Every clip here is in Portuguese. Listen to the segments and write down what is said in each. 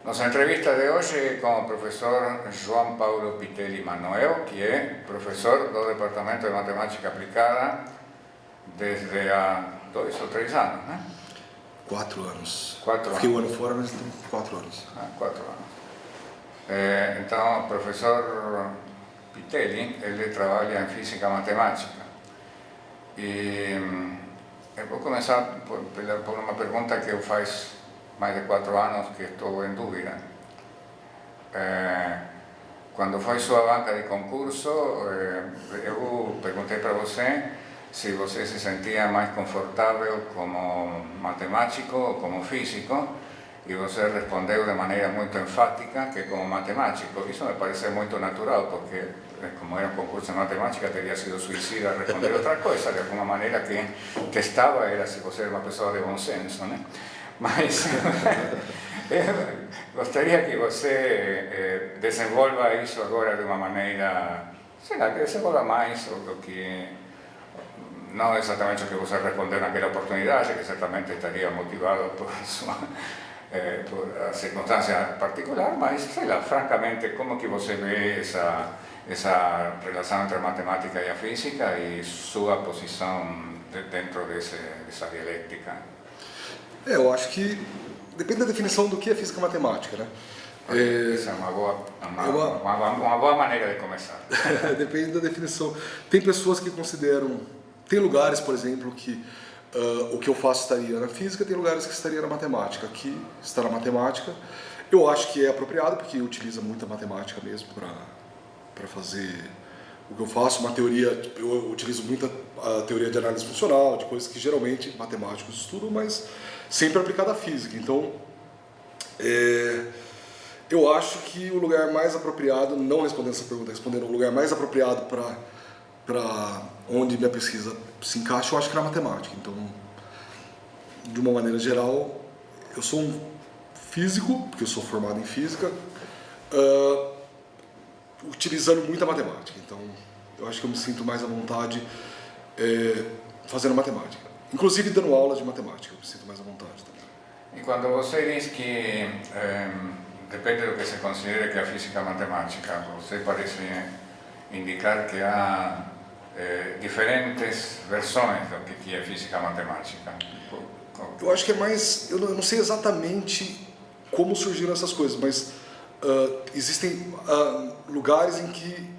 Nossa entrevista de hoje é com o professor João Paulo Pitelli Manoel, que é professor do Departamento de Matemática Aplicada desde há 2 ou 3 anos, né? 4 anos. 4 anos. Fiquei um ano fora, mas tem 4 anos. 4 anos. Então, o professor Pitelli, ele trabalha em física matemática. E eu vou começar por uma pergunta que eu faço mais de 4 anos que estou em dúvida. Quando foi sua banca de concurso, eu perguntei para você se você se sentia mais confortável como matemático ou como físico, e você respondeu de maneira muito enfática que como matemático. Isso me parece muito natural, porque como era um concurso de matemática, teria sido suicida responder outra coisa. De alguma maneira, quem testava era se você era uma pessoa de bom senso, né? Mas gostaria que você desenvolva isso agora de uma maneira, sei lá, que desenvolva mais do que não exatamente o que você respondeu naquela oportunidade, que certamente estaria motivado por a circunstância particular, mas, sei lá, francamente, como que você vê essa relação entre a matemática e a física e sua posição dentro dessa dialética? Eu acho que depende da definição do que é física matemática, né? Essa é uma boa maneira de começar. Depende da definição. Tem pessoas que consideram... Tem lugares, por exemplo, que o que eu faço estaria na física, tem lugares que estaria na matemática. Aqui está na matemática. Eu acho que é apropriado, porque utiliza muita matemática mesmo para fazer o que eu faço. Uma teoria, eu utilizo muita a teoria de análise funcional, de coisas que geralmente matemáticos estudam, mas sempre aplicada à física. Então, eu acho que o lugar mais apropriado, não respondendo essa pergunta, respondendo o lugar mais apropriado para onde minha pesquisa se encaixa, eu acho que é na matemática. Então, de uma maneira geral, eu sou um físico, porque eu sou formado em física, utilizando muita matemática. Então, eu acho que eu me sinto mais à vontade fazendo matemática. Inclusive dando aulas de matemática, eu me sinto mais à vontade também. E quando você diz que depende do que se considera que é a física matemática, você parece indicar que há diferentes versões do que é física matemática. Eu acho que é mais... Eu não sei exatamente como surgiram essas coisas, mas existem lugares em que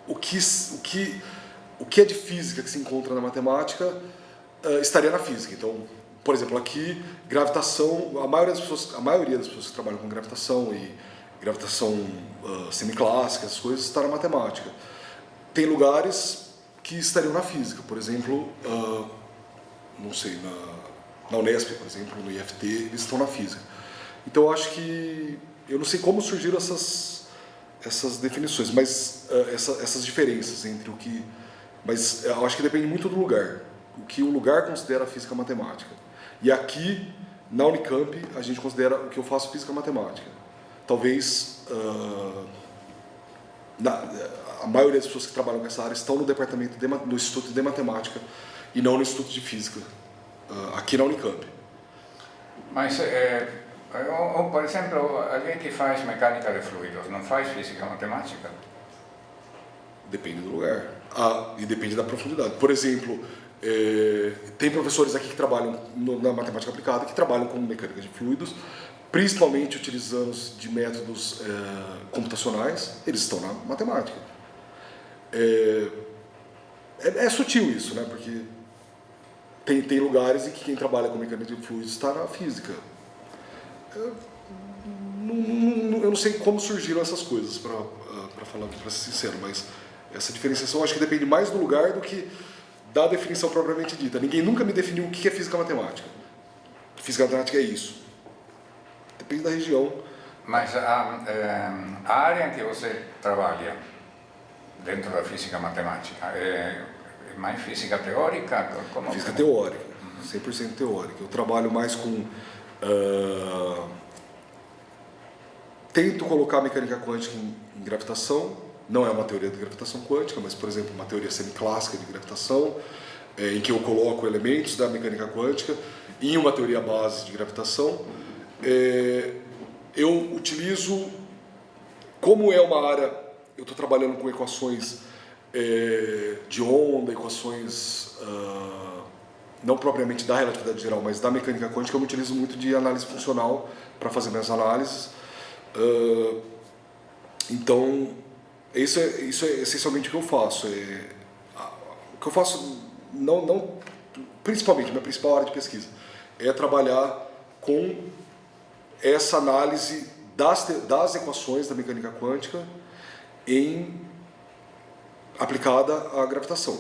o que é de física que se encontra na matemática estaria na física. Então, por exemplo, aqui, gravitação, a maioria das pessoas que trabalham com gravitação e gravitação semiclássica, essas coisas, está na matemática. Tem lugares que estariam na física, por exemplo, não sei, na Unesp, por exemplo, no IFT, eles estão na física. Então, eu acho que, eu não sei como surgiram essas definições, mas essas diferenças entre o que... Mas eu acho que depende muito do lugar, o que o lugar considera física matemática. E aqui, na Unicamp, a gente considera o que eu faço física matemática. Talvez a maioria das pessoas que trabalham nessa área estão no departamento do Instituto de Matemática e não no Instituto de Física, aqui na Unicamp. Mas, por exemplo, alguém que faz mecânica de fluidos não faz física matemática? Depende do lugar e depende da profundidade. Por exemplo, tem professores aqui que trabalham na matemática aplicada, que trabalham com mecânica de fluidos, principalmente utilizando de métodos computacionais. Eles estão na matemática. É sutil isso, né? Porque tem lugares em que quem trabalha com mecânica de fluidos está na física. Eu não sei como surgiram essas coisas, para ser sincero, mas essa diferenciação acho que depende mais do lugar do que da definição propriamente dita. Ninguém nunca me definiu o que é física matemática. Física matemática é isso. Depende da região. Mas a área em que você trabalha dentro da física matemática é mais física teórica? Física teórica, 100% teórica. Eu trabalho mais com... tento colocar a mecânica quântica em gravitação. Não é uma teoria de gravitação quântica, mas, por exemplo, uma teoria semiclássica de gravitação, em que eu coloco elementos da mecânica quântica em uma teoria base de gravitação. eu utilizo, como é uma área, eu estou trabalhando com equações de onda, equações não propriamente da relatividade geral, mas da mecânica quântica, eu utilizo muito de análise funcional para fazer minhas análises. Então, isso é essencialmente o que eu faço. O que eu faço, principalmente, minha principal área de pesquisa, é trabalhar com essa análise das equações da mecânica quântica aplicada à gravitação.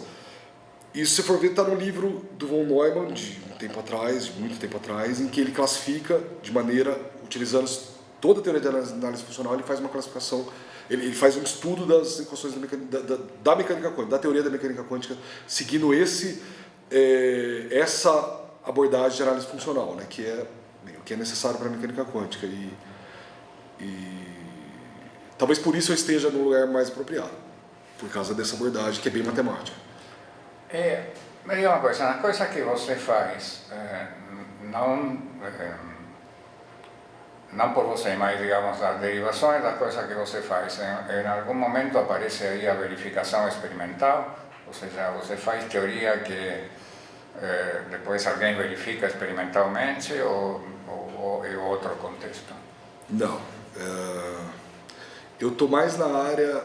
Isso, se for ver, está no livro do von Neumann, de muito tempo atrás, em que ele classifica de maneira, utilizando toda a teoria de análise funcional, ele faz uma classificação, ele faz um estudo das equações da mecânica quântica, da teoria da mecânica quântica, seguindo essa abordagem de análise funcional, né, que é necessário para a mecânica quântica. E talvez por isso eu esteja no lugar mais apropriado, por causa dessa abordagem que é bem matemática. Me diga uma coisa, as coisas que você faz, não por você, mas digamos as derivações das coisas que você faz, em algum momento aparece aí a verificação experimental, ou seja, você faz teoria que depois alguém verifica experimentalmente ou é outro contexto? Não. Eu estou mais na área,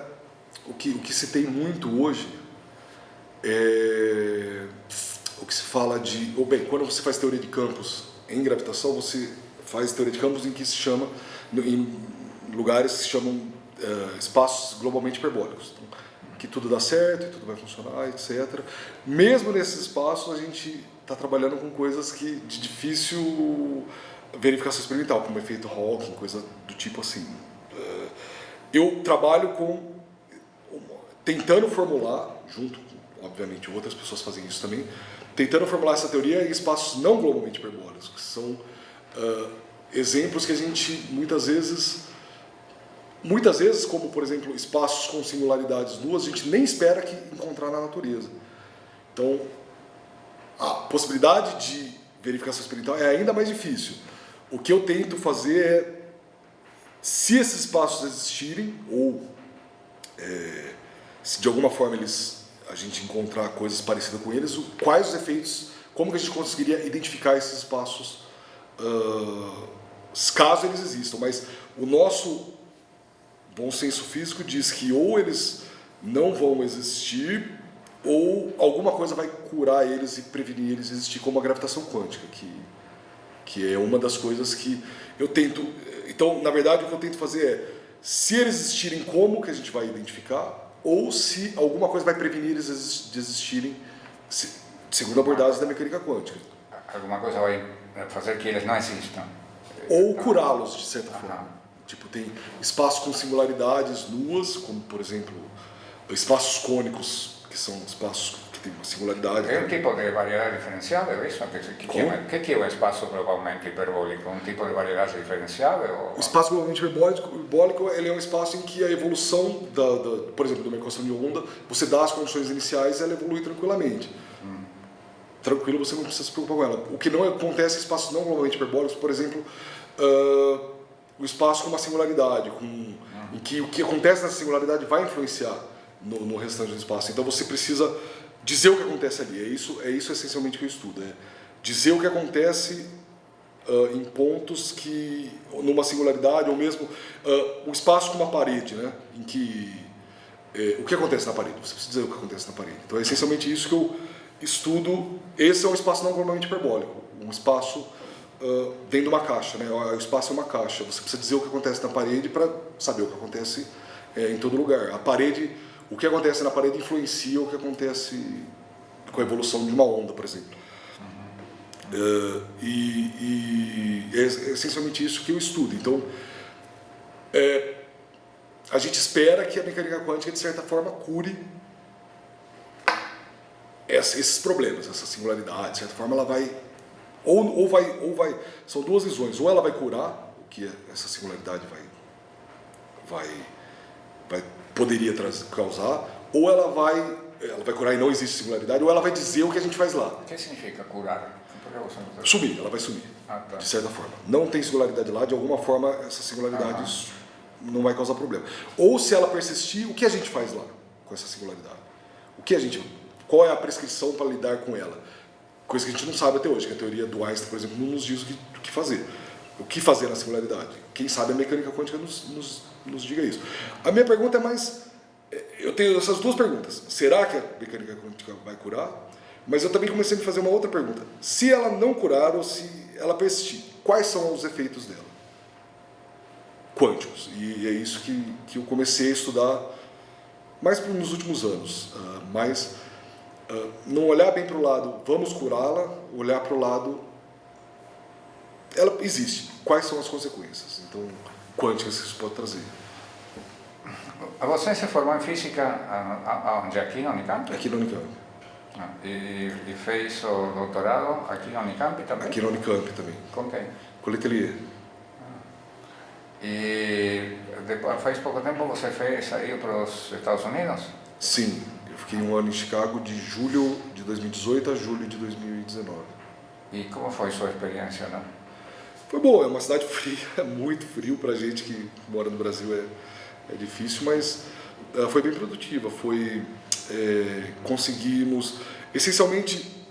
o que se tem muito hoje o que se fala de, quando você faz teoria de campos em gravitação, você faz teoria de campos em lugares que se chamam espaços globalmente hiperbólicos, então, que tudo dá certo, e tudo vai funcionar, etc. Mesmo nesses espaços, a gente está trabalhando com coisas de difícil verificação experimental, como efeito Hawking, coisa do tipo assim. Eu trabalho tentando formular, junto com, obviamente, outras pessoas fazem isso também, tentando formular essa teoria em espaços não globalmente hiperbólicos, que são exemplos que a gente muitas vezes, como por exemplo espaços com singularidades nuas, a gente nem espera encontrar na natureza. Então, a possibilidade de verificação experimental é ainda mais difícil. O que eu tento fazer é, se esses espaços existirem, ou se de alguma forma a gente encontrar coisas parecidas com eles, quais os efeitos, como que a gente conseguiria identificar esses espaços, caso eles existam. Mas o nosso bom senso físico diz que ou eles não vão existir, ou alguma coisa vai curar eles e prevenir eles existir, como a gravitação quântica, que é uma das coisas que eu tento. Então, na verdade, o que eu tento fazer é, se eles existirem, como que a gente vai identificar, ou se alguma coisa vai prevenir eles de existirem, segundo a abordagem da mecânica quântica. Alguma coisa vai fazer que eles não existam. Ou curá-los, de certa forma. Tipo, tem espaços com singularidades nuas, como, por exemplo, espaços cônicos, que são espaços que têm uma singularidade. É um tipo de variedade diferenciável, isso? O que é um espaço globalmente hiperbólico? Um tipo de variedade diferenciável? O espaço globalmente hiperbólico ele é um espaço em que a evolução, por exemplo, de uma equação de onda, você dá as condições iniciais e ela evolui tranquilamente. Tranquilo, você não precisa se preocupar com ela. O que não acontece em espaços não globalmente hiperbólicos, por exemplo, o espaço com uma singularidade, em que o que acontece nessa singularidade vai influenciar no restante do espaço. Então você precisa dizer o que acontece ali. É isso essencialmente que eu estudo. É dizer o que acontece em pontos que, numa singularidade, ou mesmo um espaço com uma parede, né, em que o que acontece na parede. Você precisa dizer o que acontece na parede. Então é essencialmente isso que eu estudo. Esse é um espaço não globalmente hiperbólico, um espaço dentro de uma caixa, né? O espaço é uma caixa. Você precisa dizer o que acontece na parede para saber o que acontece em todo lugar. A parede, o que acontece na parede influencia o que acontece com a evolução de uma onda, por exemplo. E é essencialmente isso que eu estudo. Então, a gente espera que a mecânica quântica, de certa forma, cure esses problemas, essa singularidade. De certa forma, ela vai ou vai, são duas visões. Ou ela vai curar o que essa singularidade poderia causar, ou ela vai ela vai curar e não existe singularidade, ou ela vai dizer o que a gente faz lá. O que significa curar? Sumir, ela vai sumir, tá. de certa forma. Não tem singularidade lá, de alguma forma essa singularidade não vai causar problema. Ou se ela persistir, o que a gente faz lá com essa singularidade? Qual é a prescrição para lidar com ela? Coisa que a gente não sabe até hoje, que a teoria do Einstein, por exemplo, não nos diz o que fazer. O que fazer na singularidade? Quem sabe a mecânica quântica nos diga isso. A minha pergunta é mais... Eu tenho essas duas perguntas. Será que a mecânica quântica vai curar? Mas eu também comecei a me fazer uma outra pergunta. Se ela não curar ou se ela persistir, quais são os efeitos dela? Quânticos. E é isso que eu comecei a estudar mais nos últimos anos. Não olhar bem para o lado, vamos curá-la, olhar para o lado, ela existe. Quais são as consequências? Então, quânticas que isso pode trazer. Você se formou em física onde? Aqui na Unicamp? Aqui na Unicamp. E fez o doutorado aqui na Unicamp também? Aqui na Unicamp também. Com quem? Com o Letelier. E depois, faz pouco tempo você saiu para os Estados Unidos? Sim, eu fiquei um ano em Chicago de julho de 2018 a julho de 2019. E como foi sua experiência, né? Foi boa, é uma cidade fria, muito frio pra gente que mora no Brasil, é difícil, mas foi bem produtiva, conseguimos, essencialmente,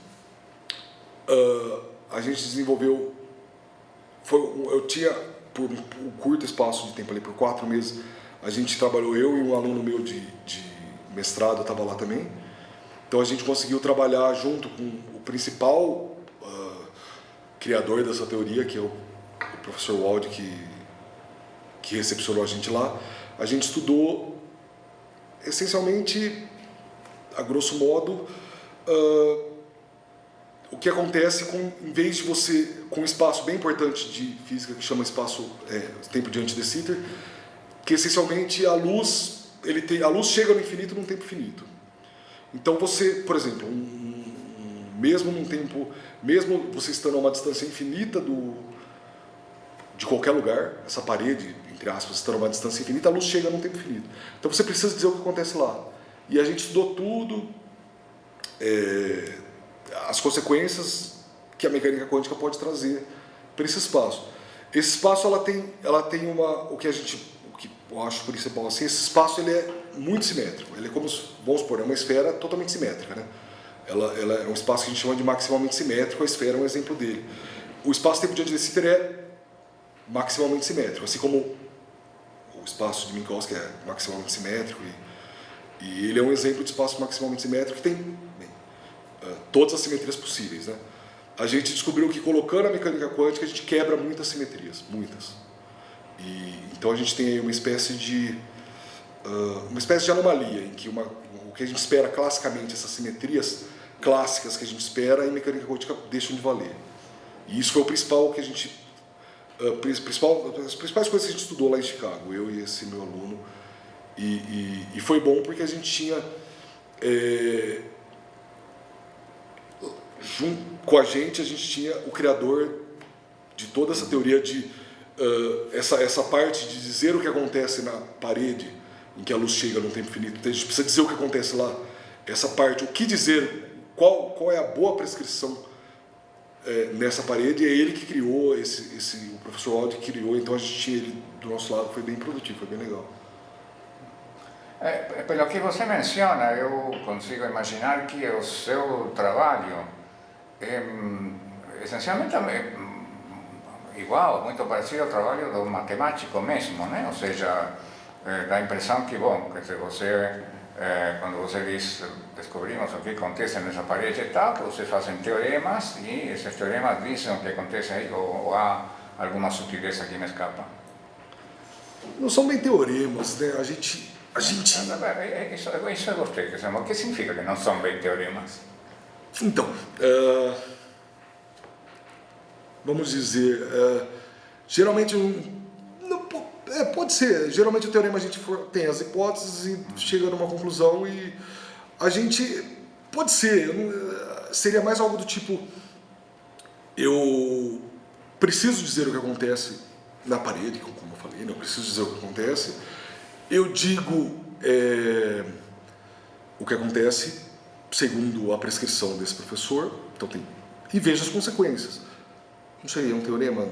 a gente desenvolveu, eu tinha, por um curto espaço de tempo ali, por 4 meses, a gente trabalhou, eu e um aluno meu de mestrado estava lá também, então a gente conseguiu trabalhar junto com o principal criador dessa teoria, que é o professor Wald, que recepcionou a gente lá. A gente estudou, essencialmente, a grosso modo, o que acontece em vez de você, com um espaço bem importante de física, que chama tempo de Anti de Sitter, que essencialmente a luz chega no infinito num tempo finito. Então você, por exemplo, mesmo num tempo, mesmo você estando a uma distância infinita de qualquer lugar, essa parede, entre aspas, estando a uma distância infinita, a luz chega num tempo finito. Então você precisa dizer o que acontece lá. E a gente estudou tudo, as consequências que a mecânica quântica pode trazer para esse espaço. Esse espaço ela tem o que eu acho principal assim, esse espaço ele é muito simétrico. Ele é como, vamos supor, é uma esfera totalmente simétrica, né? Ela é um espaço que a gente chama de maximalmente simétrico, a esfera é um exemplo dele. O espaço-tempo de Anti de Sitter é maximalmente simétrico, assim como o espaço de Minkowski é maximalmente simétrico, e ele é um exemplo de espaço maximalmente simétrico que tem todas as simetrias possíveis, né? A gente descobriu que colocando a mecânica quântica a gente quebra muitas simetrias, muitas. Então a gente tem aí uma espécie de anomalia em que o que a gente espera classicamente, essas simetrias clássicas que a gente espera, em mecânica quântica deixam de valer. E isso foi o principal que a gente as principais coisas que a gente estudou lá em Chicago, eu e esse meu aluno, e foi bom porque a gente tinha junto com a gente tinha o criador de toda essa teoria de essa parte de dizer o que acontece na parede em que a luz chega num tempo finito. Então a gente precisa dizer o que acontece lá, essa parte, o que dizer, qual é a boa prescrição nessa parede. É ele que criou, o professor Wald que criou, então a gente tinha ele do nosso lado, foi bem produtivo, foi bem legal. Pelo que você menciona, eu consigo imaginar que o seu trabalho é essencialmente igual, muito parecido ao trabalho do matemático mesmo, né? Ou seja, dá a impressão que, bom, quer dizer, você, quando você diz, descobrimos o que acontece nessa parede e tal, vocês fazem teoremas e esses teoremas dizem o que acontece aí, ou há alguma sutileza que me escapa? Não são bem teoremas, né? A gente... Isso eu gostei, o que significa que não são bem teoremas? Então, vamos dizer, geralmente, pode ser, geralmente o teorema a gente tem as hipóteses e chega numa conclusão, e a gente, pode ser, seria mais algo do tipo, eu preciso dizer o que acontece na parede, como eu falei, eu preciso dizer o que acontece, eu digo, o que acontece, segundo a prescrição desse professor, então e veja as consequências. Não sei, é um teorema.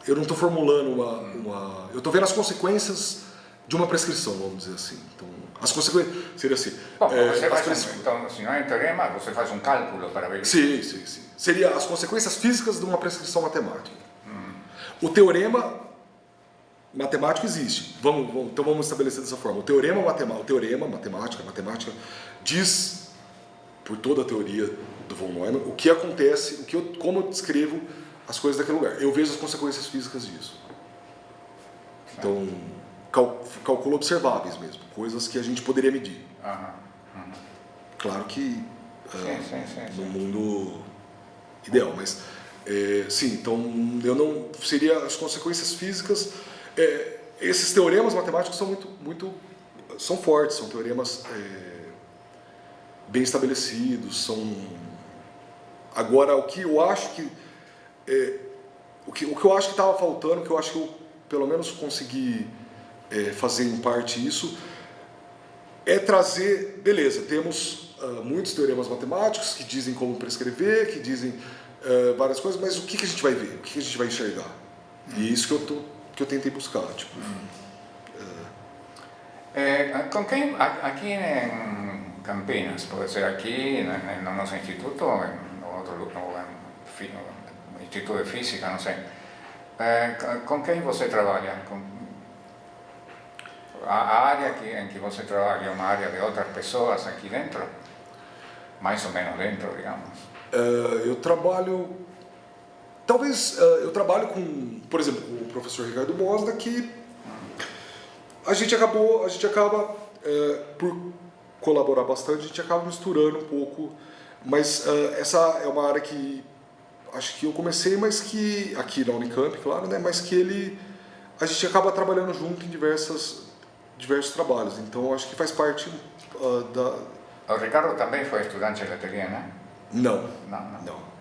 Eu não estou formulando eu estou vendo as consequências de uma prescrição, vamos dizer assim. Então, as consequências seria assim. Bom, então, se não é um teorema, você faz um cálculo para ver. Sim. Seria as consequências físicas de uma prescrição matemática. O teorema matemático existe. Então vamos estabelecer dessa forma. O teorema matemática diz, por toda a teoria do von Neumann, o que acontece, como eu descrevo as coisas daquele lugar. Eu vejo as consequências físicas disso. Então, calculo observáveis mesmo, coisas que a gente poderia medir. Claro que no mundo ideal, mas sim, então eu não seria as consequências físicas. Esses teoremas matemáticos são são fortes, são teoremas bem estabelecidos, agora o que eu acho que o que eu acho que estava faltando, que eu acho que eu pelo menos consegui fazer em parte isso, é trazer, beleza, temos muitos teoremas matemáticos que dizem como prescrever, que dizem várias coisas, mas o que a gente vai ver, o que a gente vai enxergar? E é isso que eu tentei buscar. Tipo, ¿Con quem, aqui em Campinas, pode ser aqui no nosso instituto, ou em outro lugar, no Instituto de Física, não sei. Com quem você trabalha? A área em que você trabalha é uma área de outras pessoas aqui dentro? Mais ou menos dentro, digamos. Eu trabalho... Talvez eu trabalho com, por exemplo, com o professor Ricardo Mosda, que a gente acaba, por colaborar bastante, a gente acaba misturando um pouco, mas essa é uma área que acho que eu comecei, mas que, aqui na Unicamp, claro, né, mas que a gente acaba trabalhando junto em diversos trabalhos, então acho que faz parte O Ricardo também foi estudante de ateliê, né? Não. Não.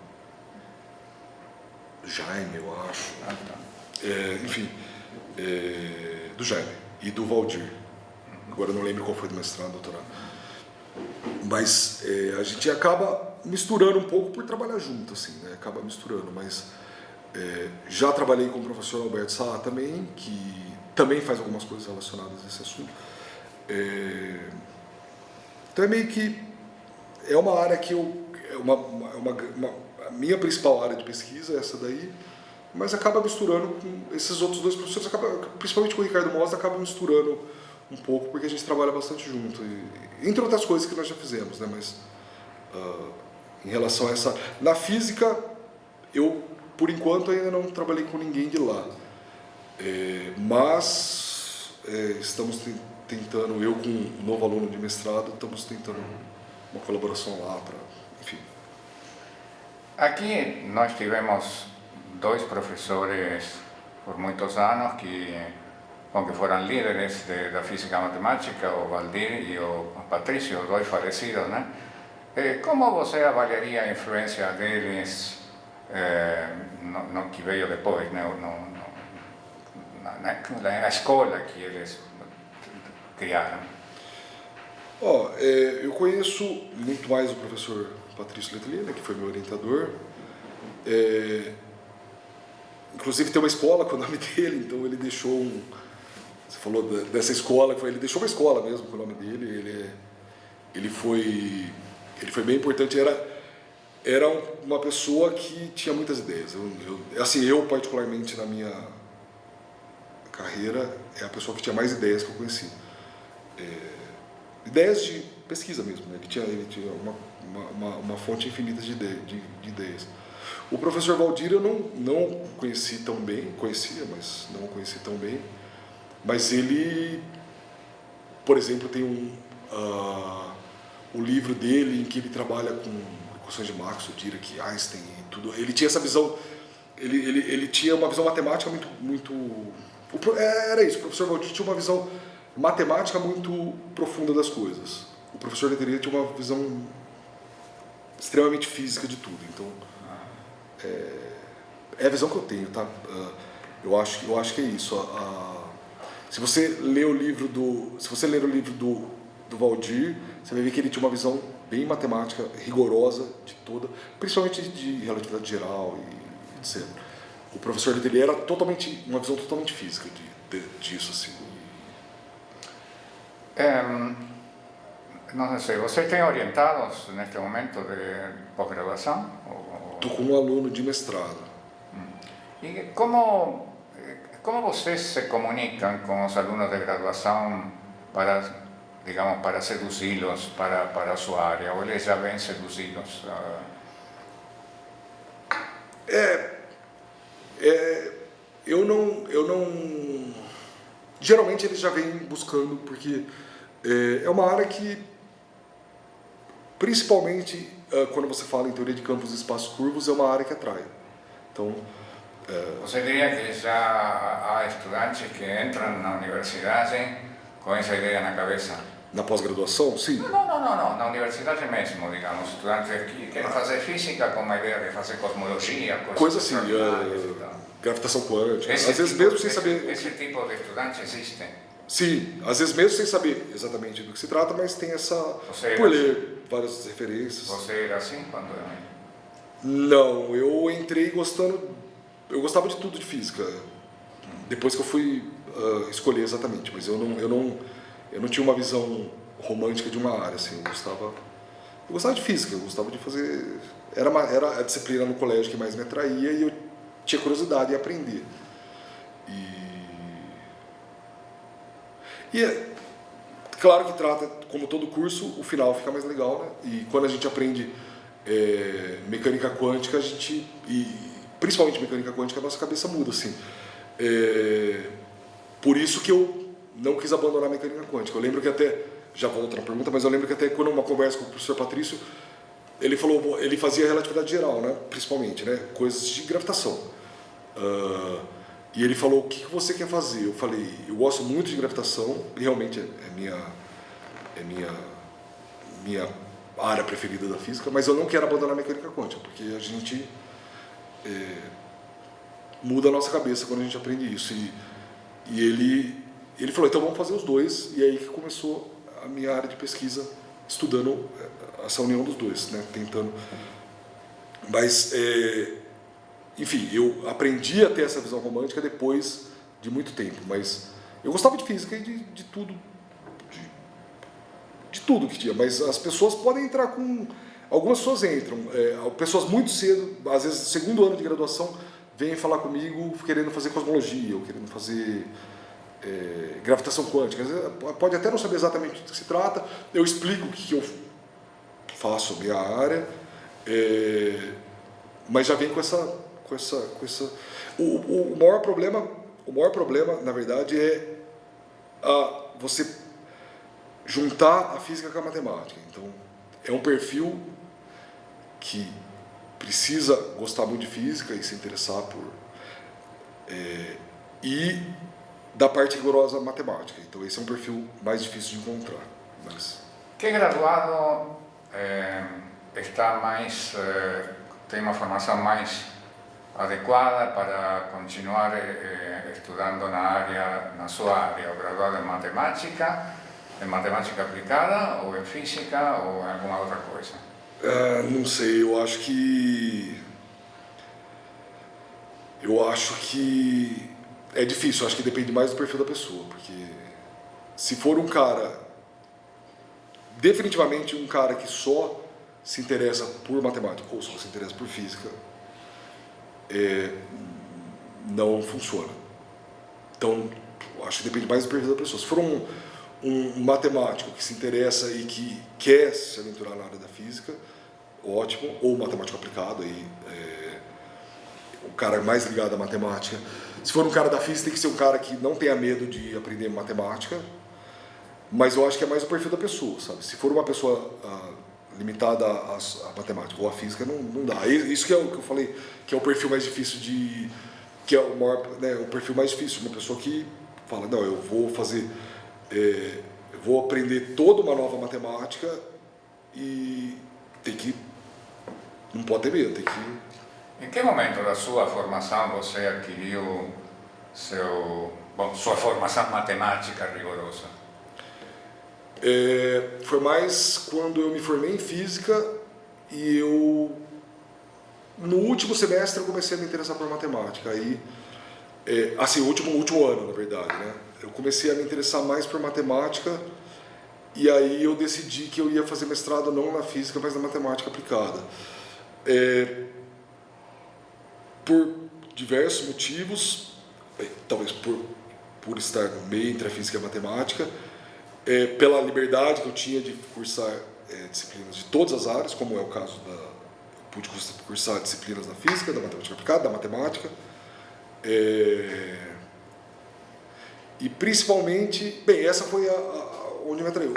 Jaime, eu acho. Enfim, do Jaime e do Valdir. Agora eu não lembro qual foi do mestrado, doutorado. Mas a gente acaba misturando um pouco por trabalhar junto, assim, né? Acaba misturando, mas já trabalhei com o professor Alberto Sá também, que também faz algumas coisas relacionadas a esse assunto. Então é meio que é uma área que a minha principal área de pesquisa é essa daí, mas acaba misturando com esses outros dois professores, principalmente com o Ricardo Mosda, acaba misturando um pouco, porque a gente trabalha bastante junto, entre outras coisas que nós já fizemos, né? Mas em relação a essa... Na física, eu, por enquanto, ainda não trabalhei com ninguém de lá, mas estamos tentando, eu com um novo aluno de mestrado, estamos tentando uma colaboração lá, enfim. Aqui nós tivemos dois professores por muitos anos que foram líderes da física matemática, o Valdir e o Patrício, dois falecidos, né? Como você avaliaria a influência deles no que veio depois, né? Na escola que eles criaram? Eu conheço muito mais o professor Patrício Letelier, né, que foi meu orientador. Inclusive tem uma escola com o nome dele, então ele deixou você falou dessa escola, ele deixou uma escola mesmo com o nome dele. Ele foi bem importante. Era uma pessoa que tinha muitas ideias. Eu particularmente na minha carreira é a pessoa que tinha mais ideias que eu conheci. Ideias de pesquisa mesmo, né? Ele tinha uma fonte infinita de ideias. O professor Valdir eu não conheci tão bem, conhecia, mas não conheci tão bem. Mas ele, por exemplo, tem o livro dele em que ele trabalha com equações de Maxwell, Dirac, Einstein e tudo. Ele tinha essa visão, ele tinha uma visão matemática muito era isso, o professor Valdir tinha uma visão matemática muito profunda das coisas. O professor Letelier tinha uma visão extremamente física de tudo. Então, é a visão que eu tenho, tá? Eu acho que é isso. Se você ler o livro do do Valdir, você vai ver que ele tinha uma visão bem matemática, rigorosa de toda, principalmente de relatividade geral e etc. O professor dele era uma visão totalmente física disso, assim. Não sei, você tem orientados neste momento de pós-graduação? Estou com um aluno de mestrado. E como vocês se comunicam com os alunos de graduação para, digamos, para seduzi-los para a sua área? Ou eles já vêm seduzidos? Eu não... Geralmente eles já vêm buscando, porque é uma área que, principalmente quando você fala em teoria de campos e espaços curvos, é uma área que atrai. Então, você diria que já há estudantes que entram na universidade com essa ideia na cabeça? Na pós-graduação, sim. Não, na universidade mesmo, digamos, estudantes que querem fazer física com uma ideia de fazer cosmologia, coisa assim, gravitação quântica, às vezes mesmo sem saber... Esse tipo de estudante existe? Sim, às vezes mesmo sem saber exatamente do que se trata, mas tem essa... por ler várias referências. Você era assim quando era? Não, eu entrei gostando... Eu gostava de tudo de física, depois que eu fui escolher exatamente, mas eu não tinha uma visão romântica de uma área, assim, eu gostava de física, eu gostava de fazer... Era a disciplina no colégio que mais me atraía e eu tinha curiosidade em aprender. E é claro que trata, como todo curso, o final fica mais legal, né? E quando a gente aprende mecânica quântica, principalmente mecânica quântica, a nossa cabeça muda, assim. Por isso que eu não quis abandonar a mecânica quântica. Eu lembro que até, já vou outra pergunta, mas eu lembro que até quando uma conversa com o professor Patrício, ele falou, ele fazia relatividade geral, né? Principalmente, né? Coisas de gravitação. E ele falou, o que você quer fazer? Eu falei, eu gosto muito de gravitação, e realmente é minha área preferida da física, mas eu não quero abandonar a mecânica quântica, porque a gente muda a nossa cabeça quando a gente aprende isso. E ele falou, então vamos fazer os dois, e aí que começou a minha área de pesquisa, estudando essa união dos dois, né? Tentando. Mas, enfim, eu aprendi a ter essa visão romântica depois de muito tempo, mas eu gostava de física e de tudo, de tudo que tinha, mas as pessoas podem entrar com... Algumas pessoas entram, pessoas muito cedo, às vezes segundo ano de graduação, vêm falar comigo querendo fazer cosmologia, ou querendo fazer gravitação quântica. Às vezes, pode até não saber exatamente do que se trata, eu explico o que eu faço, a minha área, mas já vem com essa... O maior problema, na verdade, é você juntar a física com a matemática. Então, é um perfil que precisa gostar muito de física e se interessar por... e da parte rigorosa matemática. Então, esse é um perfil mais difícil de encontrar. Mas... Que graduado está mais... tem uma formação mais adequada para continuar estudando na sua área, o graduado em matemática aplicada, ou em física, ou em alguma outra coisa? Não sei, eu acho que é difícil, eu acho que depende mais do perfil da pessoa, porque se for um cara, definitivamente um cara que só se interessa por matemática ou só se interessa por física, não funciona. Então, eu acho que depende mais do perfil da pessoa. Se for um matemático que se interessa e que quer se aventurar na área da física, ótimo, ou matemático aplicado, aí, o cara mais ligado à matemática. Se for um cara da física, tem que ser um cara que não tenha medo de aprender matemática, mas eu acho que é mais o perfil da pessoa, sabe? Se for uma pessoa limitada à matemática ou à física, não dá. Isso que é o que eu falei, que é o perfil mais difícil que é o maior, né, o perfil mais difícil, uma pessoa que fala, não, eu vou fazer, eu vou aprender toda uma nova matemática e não pode ter medo, tem que... Em que momento da sua formação você adquiriu sua formação matemática rigorosa? Foi mais quando eu me formei em física e no último semestre eu comecei a me interessar por matemática. Aí, assim, o último ano, na verdade, né? Eu comecei a me interessar mais por matemática e aí eu decidi que eu ia fazer mestrado não na física, mas na matemática aplicada. Por diversos motivos, talvez por estar no meio entre a física e a matemática, pela liberdade que eu tinha de cursar disciplinas de todas as áreas, como é o caso pude cursar disciplinas da física, da matemática aplicada, da matemática, e principalmente, bem, essa foi onde me atraiu.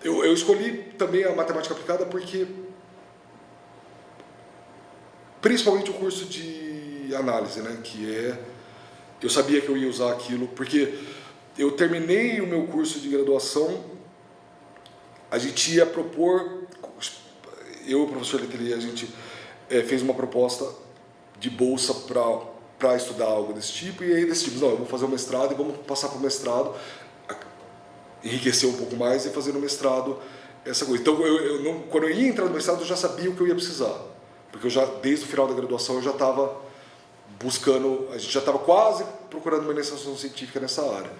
Eu escolhi também a matemática aplicada porque, principalmente o curso de análise, né, eu sabia que eu ia usar aquilo, porque eu terminei o meu curso de graduação, a gente ia propor, eu e o professor Letelier, a gente fez uma proposta de bolsa para estudar algo desse tipo, e aí decidimos, não, eu vou fazer o mestrado e vamos passar para o mestrado, enriquecer um pouco mais e fazer no mestrado essa coisa. Então, quando eu ia entrar no mestrado, eu já sabia o que eu ia precisar, porque desde o final da graduação, eu já estava buscando, a gente já estava quase procurando uma iniciação científica nessa área.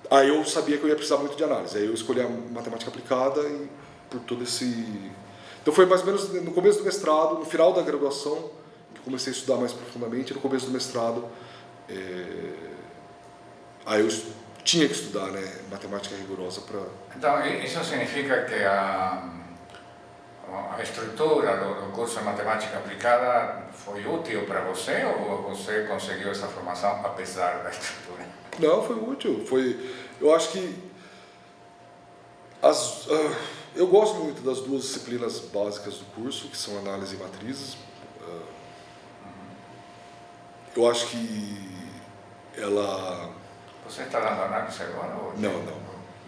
Aí eu sabia que eu ia precisar muito de análise, aí eu escolhi a matemática aplicada e por todo esse... Então foi mais ou menos no começo do mestrado, no final da graduação, que eu comecei a estudar mais profundamente, no começo do mestrado, aí eu tinha que estudar, né, matemática rigorosa para... Então, isso significa que a estrutura do curso de matemática aplicada foi útil para você ou você conseguiu essa formação apesar da estrutura? Não, foi útil. Eu acho que eu gosto muito das duas disciplinas básicas do curso, que são análise e matrizes. Eu acho que ela... Você está dando análise agora? Ou Não.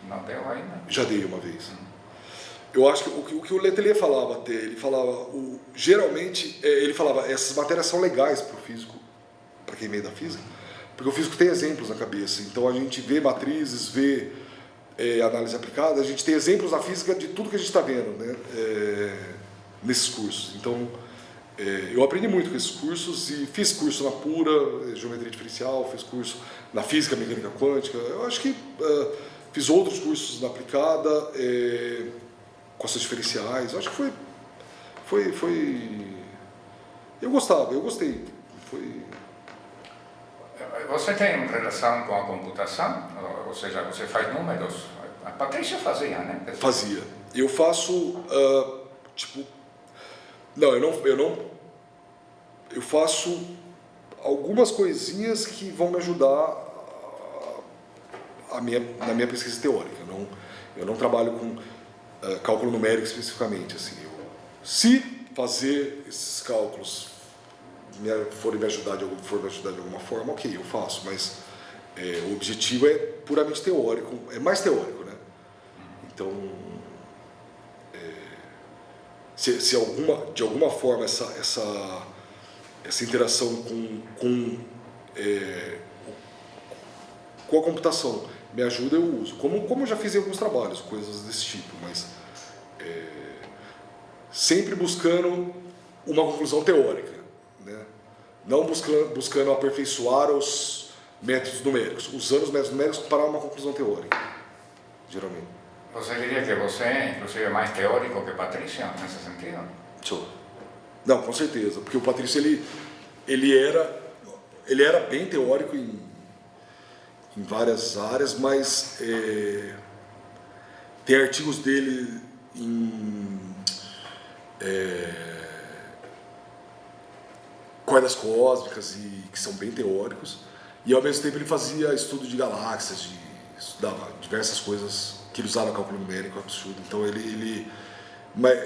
Não deu ainda? Já dei uma vez. Eu acho que o que o Letelier falava até, ele falava, geralmente, ele falava, essas matérias são legais para o físico, para quem veio da física, porque o físico tem exemplos na cabeça, então a gente vê matrizes, vê análise aplicada, a gente tem exemplos na física de tudo que a gente está vendo, né, nesses cursos. Então, eu aprendi muito com esses cursos e fiz curso na pura, geometria diferencial, fiz curso na física, mecânica quântica, eu acho que fiz outros cursos na aplicada, equações diferenciais, acho que eu gostei. Você tem relação com a computação? Ou seja, você faz números? A Patrícia fazia, né? Fazia. Eu faço, não, eu faço algumas coisinhas que vão me ajudar na minha pesquisa teórica. Eu não trabalho com cálculo numérico especificamente. Assim, se fazer esses cálculos for me ajudar de alguma forma, ok, eu faço, mas o objetivo é puramente teórico, é mais teórico, né? Então, se de alguma forma essa interação com a computação me ajuda, eu uso. Como eu já fiz em alguns trabalhos, coisas desse tipo, mas sempre buscando uma conclusão teórica, né? Não buscando aperfeiçoar os métodos numéricos, usando os métodos numéricos para uma conclusão teórica, geralmente. Você diria que você é, inclusive, mais teórico que Patrícia, nesse sentido? Sou. Não, com certeza, porque o Patrício, ele era bem teórico em várias áreas, mas tem artigos dele em cordas cósmicas que são bem teóricos, e ao mesmo tempo ele fazia estudo de galáxias, estudava diversas coisas que ele usava cálculo numérico absurdo. Então mas,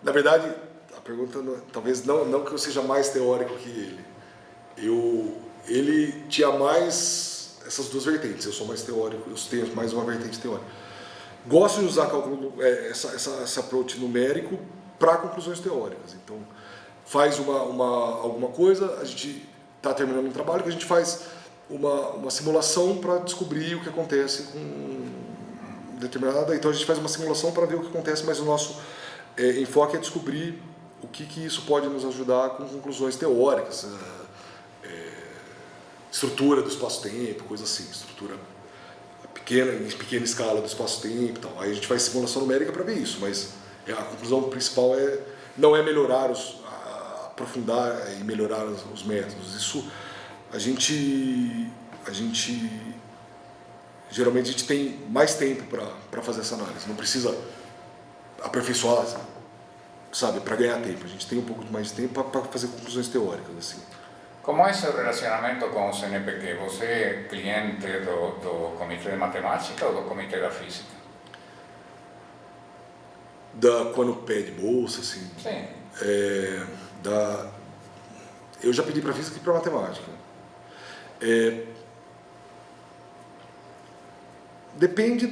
na verdade, a pergunta talvez não que eu seja mais teórico que ele. Ele tinha mais essas duas vertentes. Eu sou mais teórico, eu tenho mais uma vertente teórica. Gosto de usar cálculo, esse approach numérico para conclusões teóricas. Então, faz alguma coisa, a gente está terminando um trabalho que a gente faz uma simulação para descobrir o que acontece determinada, então a gente faz uma simulação para ver o que acontece, mas o nosso enfoque é descobrir o que isso pode nos ajudar com conclusões teóricas, estrutura do espaço-tempo, coisa assim, estrutura pequena, em pequena escala do espaço-tempo e tal. Aí a gente faz simulação numérica para ver isso, mas a conclusão principal não é melhorar aprofundar e melhorar os métodos. Isso geralmente a gente tem mais tempo para fazer essa análise, não precisa aperfeiçoar, sabe, para ganhar tempo. A gente tem um pouco mais de tempo para fazer conclusões teóricas, assim. Como é seu relacionamento com o CNPq? Você é cliente do Comitê de Matemática ou do Comitê da Física? Quando pede bolsa, assim. Sim. Eu já pedi para Física e para Matemática. Depende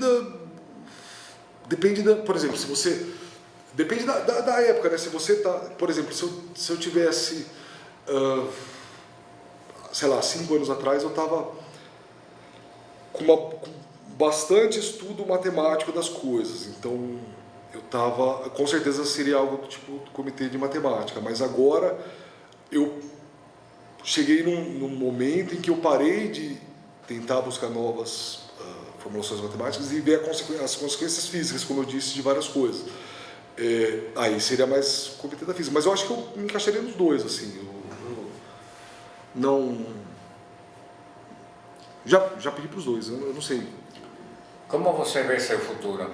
por exemplo, se você... Depende da época, né? Se você tá... Por exemplo, se eu tivesse... sei lá, 5 anos atrás eu estava com bastante estudo matemático das coisas, então eu estava, com certeza seria algo do tipo do comitê de matemática, mas agora eu cheguei num momento em que eu parei de tentar buscar novas formulações matemáticas e ver as consequências físicas, como eu disse, de várias coisas. Aí seria mais comitê da física, mas eu acho que eu me encaixaria nos dois, assim. Não. Já pedi para os dois, eu não sei. Como você vê seu futuro?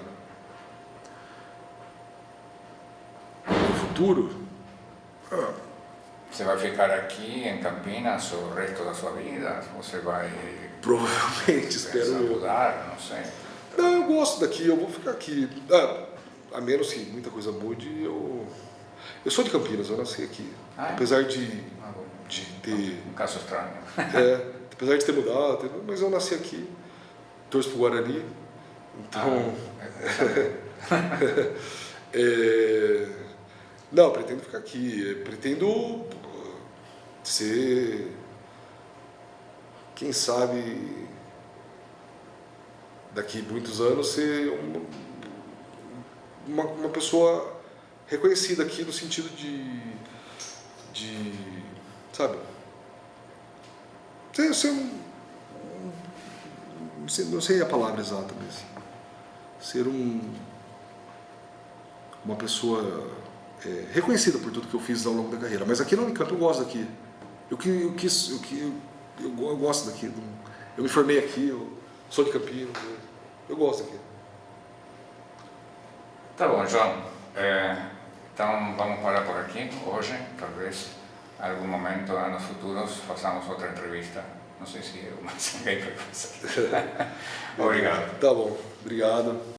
O futuro? Você vai ficar aqui em Campinas o resto da sua vida? Você vai... Provavelmente, espero eu. mudar, não sei. Não, eu gosto daqui, eu vou ficar aqui. A menos que muita coisa mude, eu sou de Campinas, eu nasci aqui. Apesar de ter... Um caso estranho. Apesar de ter mudado, mas eu nasci aqui, torço pro Guarani, então... Não, pretendo ficar aqui, pretendo ser, quem sabe, daqui a muitos anos, ser uma pessoa reconhecida aqui no sentido de sabe, ser não sei a palavra exata, mas ser uma pessoa reconhecida por tudo que eu fiz ao longo da carreira. Mas aqui no Unicamp eu gosto daqui. Eu gosto daqui. Eu me formei aqui, eu sou de Campinas, eu gosto daqui. Tá bom, João. Então vamos parar por aqui hoje. Talvez em algum momento, anos futuros, façamos outra entrevista. Não sei se eu, mas alguém vai fazer. Obrigado. Tá bom, obrigado.